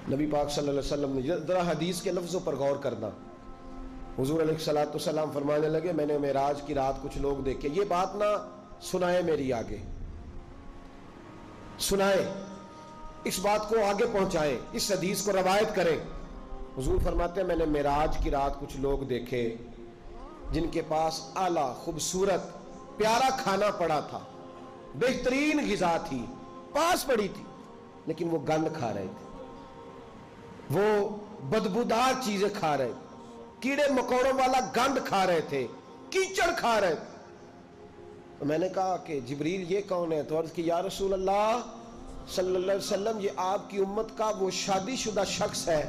نبی پاک صلی اللہ علیہ وسلم نے ذرا حدیث کے لفظوں پر غور کرنا. حضور علیہ الصلوۃ والسلام فرمانے لگے میں نے معراج کی رات کچھ لوگ دیکھے. یہ بات نہ سنائے میری آگے، سنائے، اس بات کو آگے پہنچائیں، اس حدیث کو روایت کریں. حضور فرماتے ہیں میں نے معراج کی رات کچھ لوگ دیکھے جن کے پاس اعلیٰ خوبصورت پیارا کھانا پڑا تھا، بہترین غذا تھی، پاس پڑی تھی، لیکن وہ گند کھا رہے تھے، وہ بدبودار چیزیں کھا رہے تھے، کیڑے مکوڑوں والا گند کھا رہے تھے، کیچڑ کھا رہے تھے. تو میں نے کہا کہ جبریل یہ کون ہے؟ تو عرض کی یا رسول اللہ صلی اللہ علیہ وسلم یہ آپ کی امت کا وہ شادی شدہ شخص ہے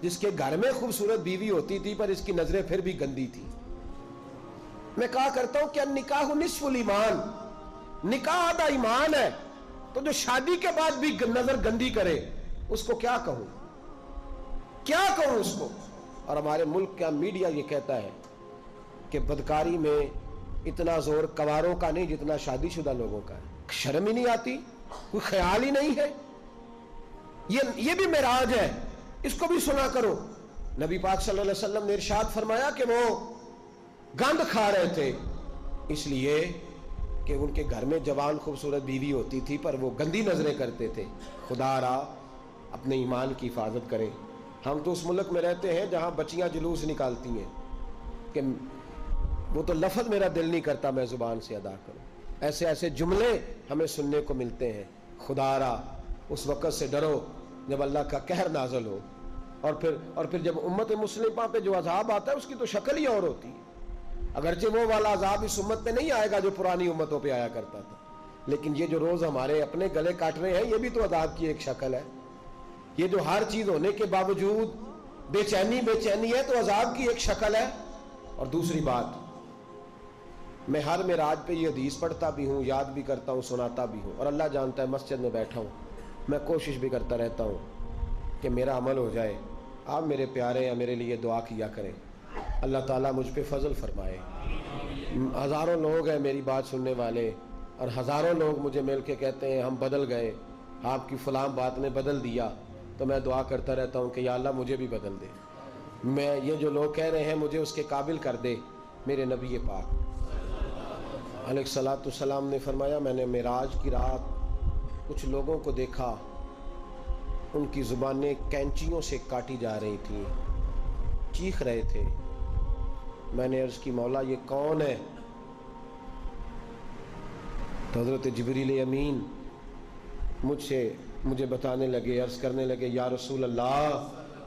جس کے گھر میں خوبصورت بیوی ہوتی تھی پر اس کی نظریں پھر بھی گندی تھی. میں کہا کرتا ہوں کہ النکاح نصف الایمان، نکاح آدھا ایمان ہے، تو جو شادی کے بعد بھی نظر گندی کرے اس کو کیا کہوں، کیا کہوں اس کو. اور ہمارے ملک کا میڈیا یہ کہتا ہے کہ بدکاری میں اتنا زور کواروں کا نہیں جتنا شادی شدہ لوگوں کا ہے. شرم ہی نہیں آتی، کوئی خیال ہی نہیں ہے. یہ بھی معراج ہے، اس کو بھی سنا کرو. نبی پاک صلی اللہ علیہ وسلم نے ارشاد فرمایا کہ وہ گند کھا رہے تھے اس لیے کہ ان کے گھر میں جوان خوبصورت بیوی ہوتی تھی پر وہ گندی نظریں کرتے تھے. خدا را اپنے ایمان کی حفاظت کریں. ہم تو اس ملک میں رہتے ہیں جہاں بچیاں جلوس نکالتی ہیں کہ وہ تو لفظ میرا دل نہیں کرتا میں زبان سے ادا کروں. ایسے ایسے جملے ہمیں سننے کو ملتے ہیں. خدا را اس وقت سے ڈرو جب اللہ کا قہر نازل ہو، اور پھر جب امت مسلمہ پہ جو عذاب آتا ہے اس کی تو شکل ہی اور ہوتی ہے. اگرچہ وہ والا عذاب اس امت پہ نہیں آئے گا جو پرانی امتوں پہ آیا کرتا تھا، لیکن یہ جو روز ہمارے اپنے گلے کاٹ رہے ہیں یہ بھی تو عذاب کی ایک شکل ہے. یہ جو ہر چیز ہونے کے باوجود بے چینی ہے تو عذاب کی ایک شکل ہے. اور دوسری بات، میں ہر معراج پہ یہ حدیث پڑھتا بھی ہوں، یاد بھی کرتا ہوں، سناتا بھی ہوں، اور اللہ جانتا ہے مسجد میں بیٹھا ہوں میں کوشش بھی کرتا رہتا ہوں کہ میرا عمل ہو جائے. آپ میرے پیارے ہیں، میرے لیے دعا کیا کریں، اللہ تعالیٰ مجھ پہ فضل فرمائے. ہزاروں لوگ ہیں میری بات سننے والے، اور ہزاروں لوگ مجھے مل کے کہتے ہیں ہم بدل گئے، آپ کی فلاں بات نے بدل دیا. تو میں دعا کرتا رہتا ہوں کہ یا اللہ مجھے بھی بدل دے. میں یہ جو لوگ کہہ رہے ہیں مجھے اس کے قابل کر دے. میرے نبی پاک علیہ الصلوۃ والسلام نے فرمایا میں نے معراج کی رات کچھ لوگوں کو دیکھا، ان کی زبانیں کینچیوں سے کاٹی جا رہی تھیں، چیخ رہے تھے. میں نے عرض کی مولا یہ کون ہے؟ تو حضرت جبریل امین مجھے بتانے لگے، عرض کرنے لگے یا رسول اللہ